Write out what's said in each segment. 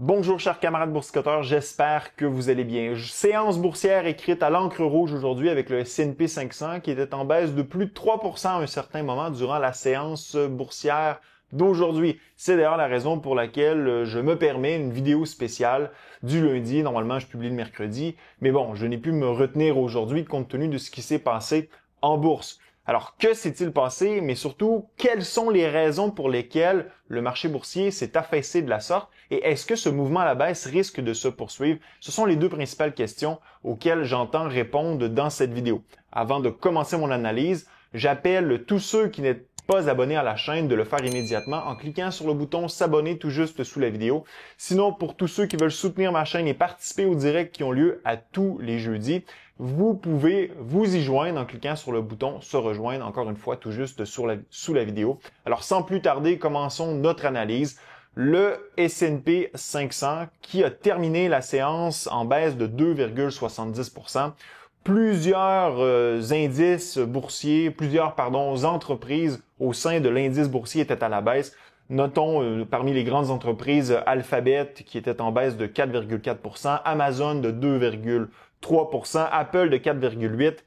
Bonjour chers camarades boursicoteurs, j'espère que vous allez bien. Séance boursière écrite à l'encre rouge aujourd'hui avec le S&P 500 qui était en baisse de plus de 3% à un certain moment durant la séance boursière d'aujourd'hui. C'est d'ailleurs la raison pour laquelle je me permets une vidéo spéciale du lundi. Normalement, je publie le mercredi, mais bon, je n'ai pu me retenir aujourd'hui compte tenu de ce qui s'est passé en bourse. Alors, que s'est-il passé, mais surtout, quelles sont les raisons pour lesquelles le marché boursier s'est affaissé de la sorte et est-ce que ce mouvement à la baisse risque de se poursuivre? Ce sont les deux principales questions auxquelles j'entends répondre dans cette vidéo. Avant de commencer mon analyse, j'appelle tous ceux qui n'êtes pas abonnés à la chaîne de le faire immédiatement en cliquant sur le bouton s'abonner tout juste sous la vidéo. Sinon, pour tous ceux qui veulent soutenir ma chaîne et participer aux directs qui ont lieu à tous les jeudis, vous pouvez vous y joindre en cliquant sur le bouton se rejoindre, encore une fois tout juste sous la vidéo. Alors sans plus tarder, commençons notre analyse. Le S&P 500 qui a terminé la séance en baisse de 2,70%. Plusieurs indices boursiers, plusieurs entreprises au sein de l'indice boursier étaient à la baisse. Notons parmi les grandes entreprises Alphabet qui était en baisse de 4,4%, Amazon de 2,3%, Apple de 4,8%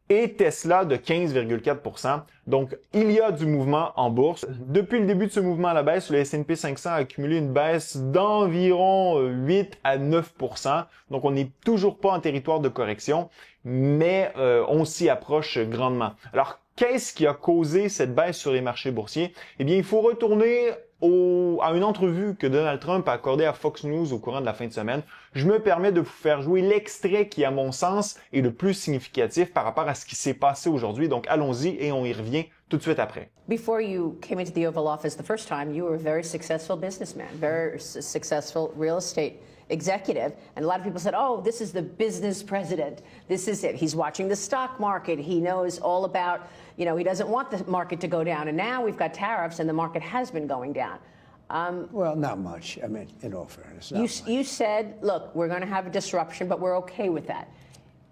et Tesla de 15,4%. Donc, il y a du mouvement en bourse. Depuis le début de ce mouvement à la baisse, le S&P 500 a accumulé une baisse d'environ 8 à 9%. Donc, on n'est toujours pas en territoire de correction, mais on s'y approche grandement. Alors, qu'est-ce qui a causé cette baisse sur les marchés boursiers? Eh bien, il faut retourner à une entrevue que Donald Trump a accordée à Fox News au courant de la fin de semaine. Je me permets de vous faire jouer l'extrait qui, à mon sens, est le plus significatif par rapport à ce qui s'est passé aujourd'hui. Donc, allons-y et on y revient tout de suite après. Before you came into the Oval Office the first time, you were a very successful businessman, very successful real estate executive. And a lot of people said, oh, this is the business president. This is it. He's watching the stock market. He knows all about, he doesn't want the market to go down. And now we've got tariffs and the market has been going down. Well, not much. I mean, in all fairness, you said, look, we're going to have a disruption, but we're okay with that.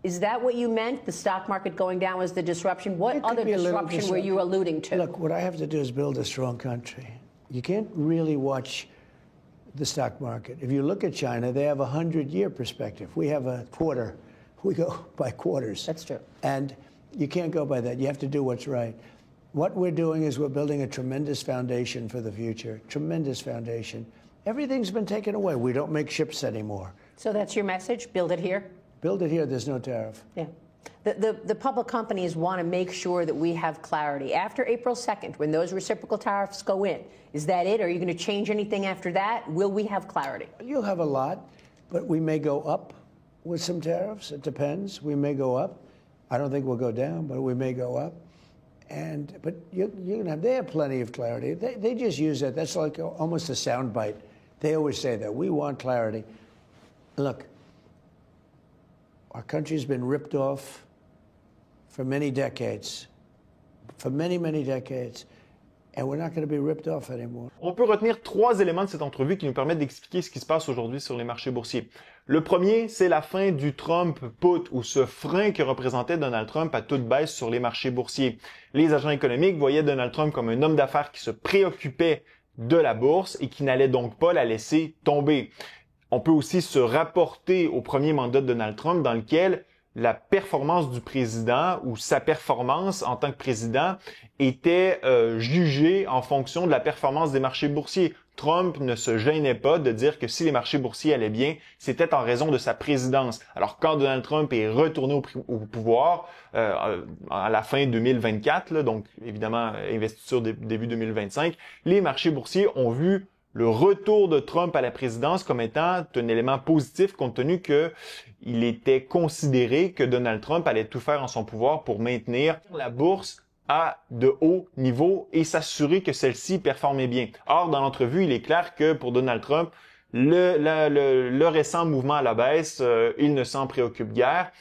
Is that what you meant? The stock market going down was the disruption? What other disruption were you alluding to? Look, what I have to do is build a strong country. You can't really watch the stock market. If you look at China, they have a 100-year perspective. We have a quarter. We go by quarters. That's true. And you can't go by that. You have to do what's right. What we're doing is we're building a tremendous foundation for the future, tremendous foundation. Everything's been taken away. We don't make ships anymore. So that's your message? Build it here? Build it here. There's no tariff. Yeah. The public companies want to make sure that we have clarity. After April 2nd, when those reciprocal tariffs go in, is that it? Are you going to change anything after that? Will we have clarity? You'll have a lot, but we may go up with some tariffs. It depends. We may go up. I don't think we'll go down, but we may go up. But you're going to have, they have plenty of clarity. They just use that. That's like almost a soundbite. They always say that. We want clarity. Look, our country's been ripped off for many decades, many decades, and we're not going to be ripped off anymore. On peut retenir trois éléments de cette entrevue qui nous permettent d'expliquer ce qui se passe aujourd'hui sur les marchés boursiers. Le premier, c'est la fin du Trump put ou ce frein que représentait Donald Trump à toute baisse sur les marchés boursiers. Les agents économiques voyaient Donald Trump comme un homme d'affaires qui se préoccupait de la bourse et qui n'allait donc pas la laisser tomber. On peut aussi se rapporter au premier mandat de Donald Trump dans lequel la performance du président ou sa performance en tant que président était jugée en fonction de la performance des marchés boursiers. Trump ne se gênait pas de dire que si les marchés boursiers allaient bien, c'était en raison de sa présidence. Alors quand Donald Trump est retourné au pouvoir à la fin 2024, donc évidemment investiture début 2025, les marchés boursiers ont vu le retour de Trump à la présidence comme étant un élément positif compte tenu que il était considéré que Donald Trump allait tout faire en son pouvoir pour maintenir la bourse à de hauts niveaux et s'assurer que celle-ci performait bien. Or, dans l'entrevue, il est clair que pour Donald Trump, le récent mouvement à la baisse, il ne s'en préoccupe guère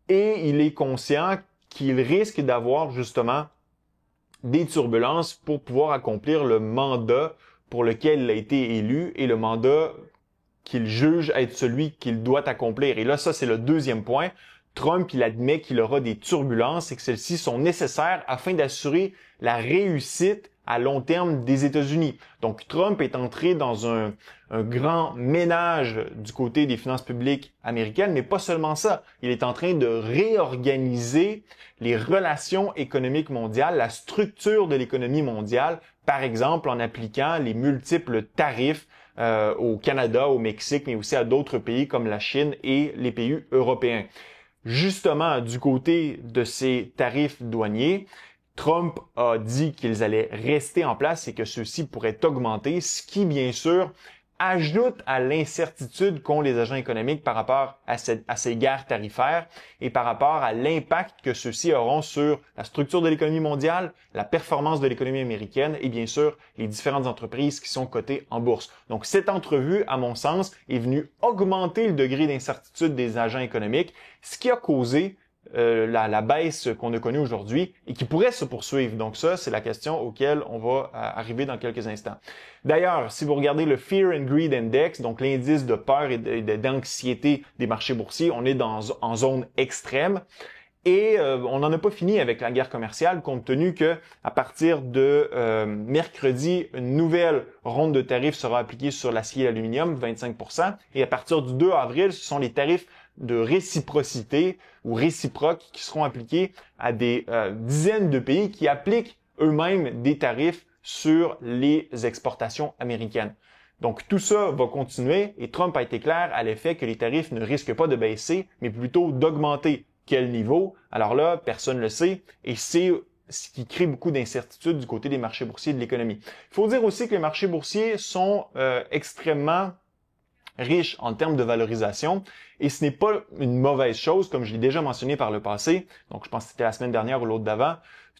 et il est conscient qu'il risque d'avoir justement des turbulences pour pouvoir accomplir le mandat pour lequel il a été élu et le mandat qu'il juge être celui qu'il doit accomplir. Et là, ça, c'est le deuxième point. Trump, il admet qu'il aura des turbulences et que celles-ci sont nécessaires afin d'assurer la réussite à long terme des États-Unis. Donc, Trump est entré dans un grand ménage du côté des finances publiques américaines, mais pas seulement ça. Il est en train de réorganiser les relations économiques mondiales, la structure de l'économie mondiale, par exemple en appliquant les multiples tarifs au Canada, au Mexique, mais aussi à d'autres pays comme la Chine et les pays européens. Justement, du côté de ces tarifs douaniers, Trump a dit qu'ils allaient rester en place et que ceux-ci pourraient augmenter, ce qui, bien sûr, ajoute à l'incertitude qu'ont les agents économiques par rapport à ces guerres tarifaires et par rapport à l'impact que ceux-ci auront sur la structure de l'économie mondiale, la performance de l'économie américaine et bien sûr les différentes entreprises qui sont cotées en bourse. Donc cette entrevue, à mon sens, est venue augmenter le degré d'incertitude des agents économiques, ce qui a causé la baisse qu'on a connue aujourd'hui et qui pourrait se poursuivre. Donc ça, c'est la question auquel on va arriver dans quelques instants. D'ailleurs, si vous regardez le Fear and Greed Index, donc l'indice de peur et d'anxiété des marchés boursiers, on est en zone extrême. Et on n'en a pas fini avec la guerre commerciale, compte tenu que à partir de mercredi, une nouvelle ronde de tarifs sera appliquée sur l'acier et l'aluminium, 25%. Et à partir du 2 avril, ce sont les tarifs de réciprocité ou réciproques qui seront appliqués à des dizaines de pays qui appliquent eux-mêmes des tarifs sur les exportations américaines. Donc tout ça va continuer et Trump a été clair à l'effet que les tarifs ne risquent pas de baisser, mais plutôt d'augmenter. Quel niveau? Alors là, personne ne le sait et c'est ce qui crée beaucoup d'incertitudes du côté des marchés boursiers et de l'économie. Il faut dire aussi que les marchés boursiers sont extrêmement riches en termes de valorisation et ce n'est pas une mauvaise chose, comme je l'ai déjà mentionné par le passé, donc je pense que c'était la semaine dernière ou l'autre d'avant,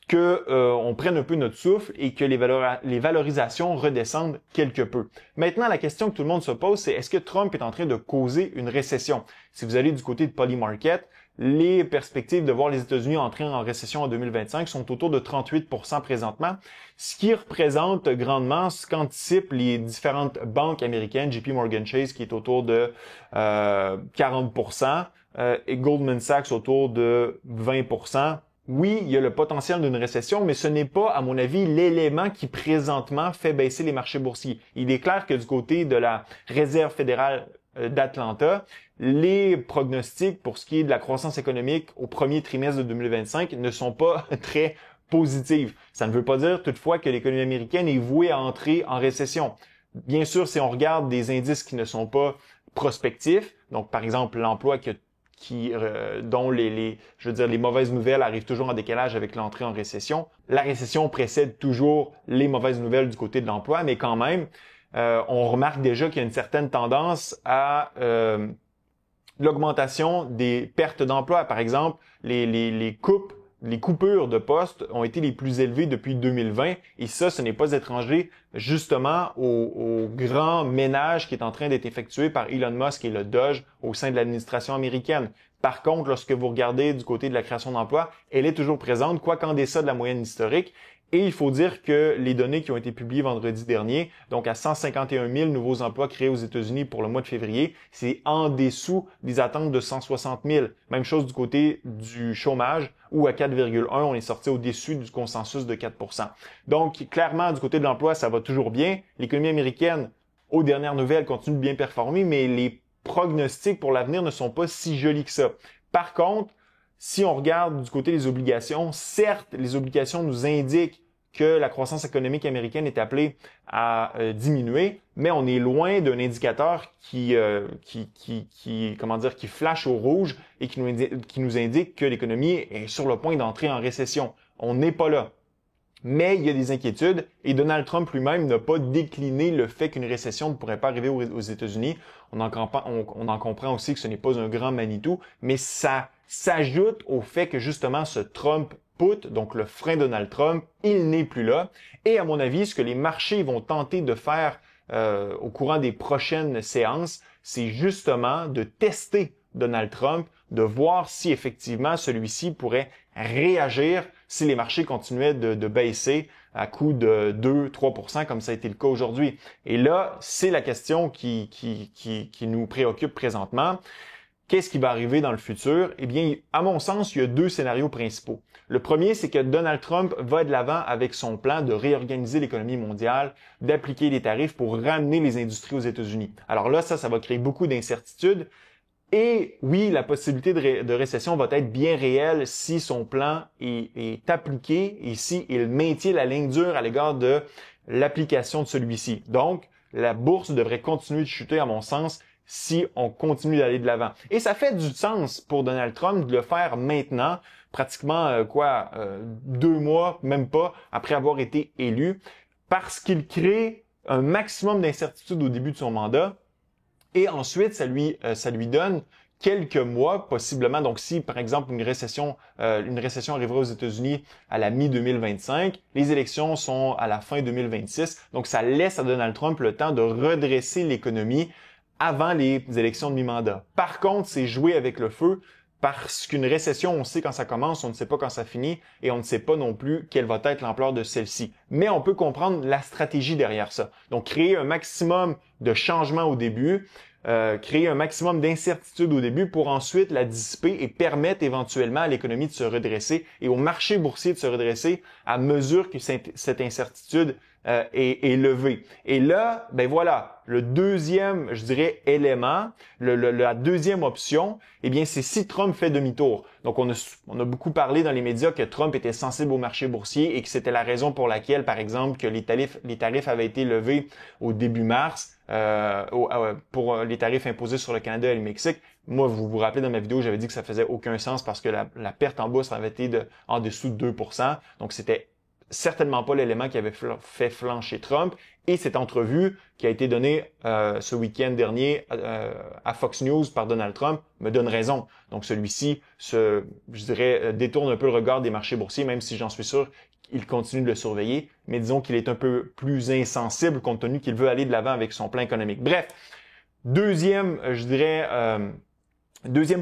que on prenne un peu notre souffle et que les valorisations redescendent quelque peu. Maintenant, la question que tout le monde se pose, c'est est-ce que Trump est en train de causer une récession? Si vous allez du côté de Polymarket, les perspectives de voir les États-Unis entrer en récession en 2025 sont autour de 38% présentement, ce qui représente grandement ce qu'anticipent les différentes banques américaines, JP Morgan Chase qui est autour de 40%, et Goldman Sachs autour de 20%. Oui, il y a le potentiel d'une récession, mais ce n'est pas, à mon avis, l'élément qui présentement fait baisser les marchés boursiers. Il est clair que du côté de la Réserve fédérale d'Atlanta, les pronostics pour ce qui est de la croissance économique au premier trimestre de 2025 ne sont pas très positifs. Ça ne veut pas dire toutefois que l'économie américaine est vouée à entrer en récession. Bien sûr, si on regarde des indices qui ne sont pas prospectifs, donc par exemple l'emploi dont les mauvaises nouvelles arrivent toujours en décalage avec l'entrée en récession. La récession précède toujours les mauvaises nouvelles du côté de l'emploi, mais quand même, on remarque déjà qu'il y a une certaine tendance à l'augmentation des pertes d'emploi. Par exemple, les coupures de postes ont été les plus élevées depuis 2020 et ça, ce n'est pas étranger justement au grand ménage qui est en train d'être effectué par Elon Musk et le Doge au sein de l'administration américaine. Par contre, lorsque vous regardez du côté de la création d'emplois, elle est toujours présente, quoi qu'en deçà de la moyenne historique. Et il faut dire que les données qui ont été publiées vendredi dernier, donc à 151 000 nouveaux emplois créés aux États-Unis pour le mois de février, c'est en dessous des attentes de 160 000. Même chose du côté du chômage, où à 4,1, on est sorti au-dessus du consensus de 4%. Donc, clairement, du côté de l'emploi, ça va toujours bien. L'économie américaine, aux dernières nouvelles, continue de bien performer, mais les pronostics pour l'avenir ne sont pas si jolis que ça. Par contre, si on regarde du côté des obligations, certes, les obligations nous indiquent que la croissance économique américaine est appelée à diminuer, mais on est loin d'un indicateur qui flash au rouge et qui nous indique que l'économie est sur le point d'entrer en récession. On n'est pas là. Mais il y a des inquiétudes et Donald Trump lui-même n'a pas décliné le fait qu'une récession ne pourrait pas arriver aux États-Unis. On en comprend aussi que ce n'est pas un grand Manitou, mais ça s'ajoute au fait que justement ce Trump put, donc le frein Donald Trump, il n'est plus là. Et à mon avis, ce que les marchés vont tenter de faire au courant des prochaines séances, c'est justement de tester Donald Trump, de voir si effectivement celui-ci pourrait réagir si les marchés continuaient de baisser à coût de 2-3% comme ça a été le cas aujourd'hui. Et là, c'est la question qui nous préoccupe présentement. qu'est-ce qui va arriver dans le futur? Eh bien, à mon sens, il y a deux scénarios principaux. Le premier, c'est que Donald Trump va de l'avant avec son plan de réorganiser l'économie mondiale, d'appliquer des tarifs pour ramener les industries aux États-Unis. Alors là, ça va créer beaucoup d'incertitudes. Et oui, la possibilité de récession va être bien réelle si son plan est appliqué et si il maintient la ligne dure à l'égard de l'application de celui-ci. Donc, la bourse devrait continuer de chuter, à mon sens, si on continue d'aller de l'avant. Et ça fait du sens pour Donald Trump de le faire maintenant, pratiquement 2 mois, même pas, après avoir été élu, parce qu'il crée un maximum d'incertitude au début de son mandat. Et ensuite, ça lui donne quelques mois, possiblement. Donc, si, par exemple, une récession arriverait aux États-Unis à la mi-2025, les élections sont à la fin 2026. Donc, ça laisse à Donald Trump le temps de redresser l'économie avant les élections de mi-mandat. Par contre, c'est jouer avec le feu parce qu'une récession, on sait quand ça commence, on ne sait pas quand ça finit et on ne sait pas non plus quelle va être l'ampleur de celle-ci. Mais on peut comprendre la stratégie derrière ça. Donc, créer un maximum de changements au début, créer un maximum d'incertitude au début pour ensuite la dissiper et permettre éventuellement à l'économie de se redresser et au marché boursier de se redresser à mesure que cette incertitude est levée. Et là, ben voilà, le deuxième, je dirais, élément, la deuxième option, eh bien, c'est si Trump fait demi-tour. Donc, on a beaucoup parlé dans les médias que Trump était sensible au marché boursier et que c'était la raison pour laquelle, par exemple, que les tarifs avaient été levés au début mars pour les tarifs imposés sur le Canada et le Mexique. Moi, vous vous rappelez dans ma vidéo, j'avais dit que ça faisait aucun sens parce que la perte en bourse avait été en dessous de 2%. Donc, c'était certainement pas l'élément qui avait fait flancher Trump. Et cette entrevue qui a été donnée ce week-end dernier à Fox News par Donald Trump me donne raison. Donc celui-ci, je dirais, détourne un peu le regard des marchés boursiers, même si j'en suis sûr qu'il continue de le surveiller. Mais disons qu'il est un peu plus insensible compte tenu qu'il veut aller de l'avant avec son plan économique. Bref, deuxième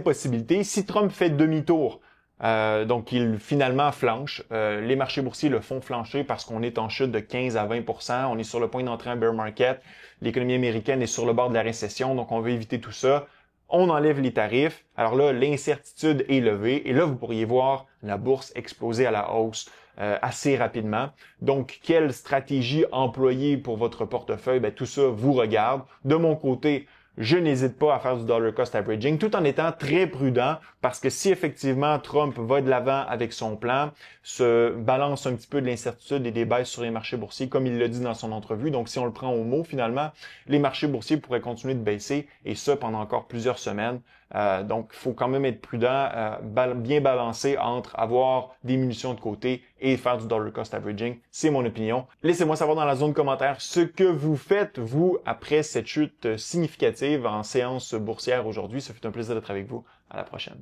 possibilité, si Trump fait demi-tour, donc il finalement flanche. Les marchés boursiers le font flancher parce qu'on est en chute de 15 à 20%. On est sur le point d'entrer en bear market. L'économie américaine est sur le bord de la récession, donc on veut éviter tout ça. On enlève les tarifs. Alors là, l'incertitude est levée et là, vous pourriez voir la bourse exploser à la hausse assez rapidement. Donc, quelle stratégie employer pour votre portefeuille? Ben, tout ça vous regarde. De mon côté, je n'hésite pas à faire du dollar cost averaging tout en étant très prudent parce que si effectivement Trump va de l'avant avec son plan, se balance un petit peu de l'incertitude et des baisses sur les marchés boursiers comme il l'a dit dans son entrevue. Donc si on le prend au mot, finalement, les marchés boursiers pourraient continuer de baisser et ça pendant encore plusieurs semaines. Donc il faut quand même être prudent, bien balancé entre avoir des munitions de côté et faire du dollar cost averaging. C'est mon opinion. Laissez-moi savoir dans la zone commentaire ce que vous faites, vous, après cette chute significative en séance boursière aujourd'hui. Ça fait un plaisir d'être avec vous. À la prochaine.